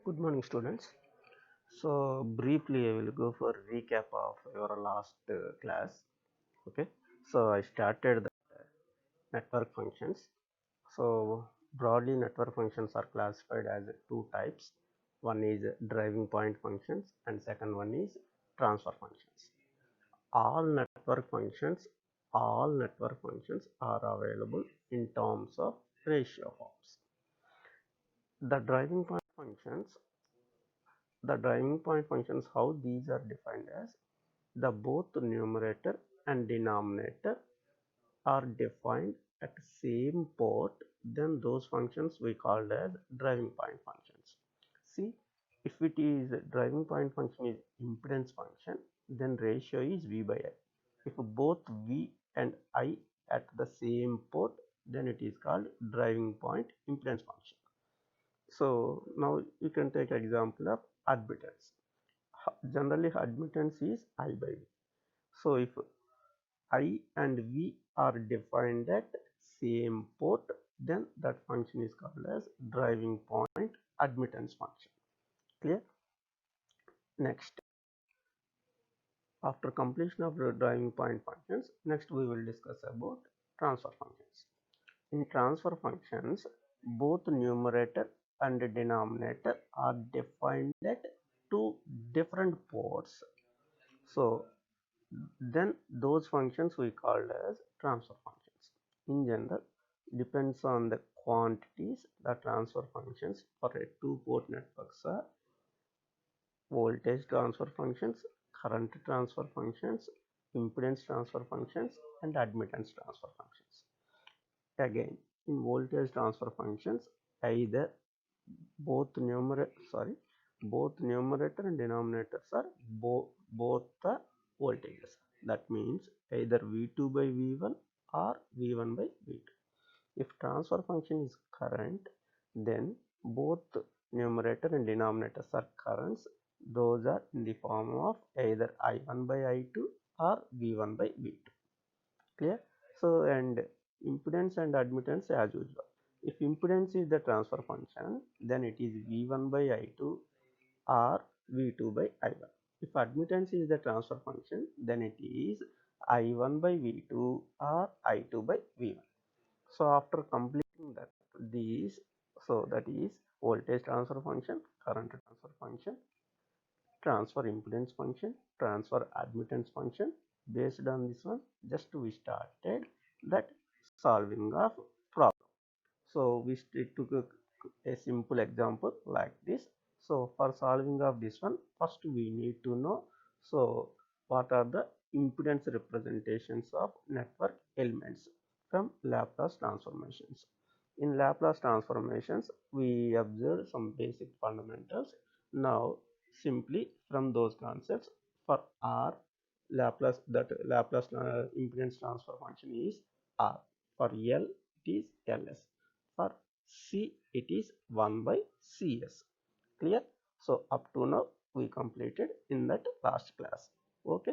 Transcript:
Good morning, students. So, briefly, I will go for recap of your last class. Okay. So, I started the network functions. So, broadly, network functions are classified as two types. One is driving point functions, and second one is transfer functions. All network functions, all network functions are available in terms of ratio forms. The driving point functions how these are defined as the both numerator and denominator are defined at same port, then those functions we called as driving point functions. See, if it is driving point function is impedance function, then ratio is V by I. If both V and I at the same port, then it is called driving point impedance function. So now you can take example of admittance. Generally admittance is I by V. So if I and V are defined at same port, then that function is called as driving point admittance function. Clear? Next, after completion of the driving point functions, next we will discuss about transfer functions. In transfer functions, both numerator and denominator are defined at two different ports. So then those functions we called as transfer functions. In general, depends on the quantities. The transfer functions for a two-port networks are voltage transfer functions, current transfer functions, impedance transfer functions, and admittance transfer functions. Again, in voltage transfer functions, either both numerator and denominators are both the voltages. That means either V2 by V1 or V1 by V2. If transfer function is current, then both numerator and denominators are currents. Those are in the form of either I1 by I2 or V1 by V2. Clear? So, and impedance and admittance as usual. If impedance is the transfer function, then it is V1 by I2 or V2 by I1. If admittance is the transfer function, then it is I1 by V2 or I2 by V1. So after completing that, that is voltage transfer function, current transfer function, transfer impedance function, transfer admittance function. Based on this one, just we started that solving of problem. So we took a simple example like this. So for solving of this one, first we need to know, so what are the impedance representations of network elements from Laplace transformations. In Laplace transformations, we observed some basic fundamentals. Now simply from those concepts, for R, Laplace impedance transfer function is R. For L, it is Ls. For C, it is 1 by Cs. Clear? So up to now we completed in that last class. Okay.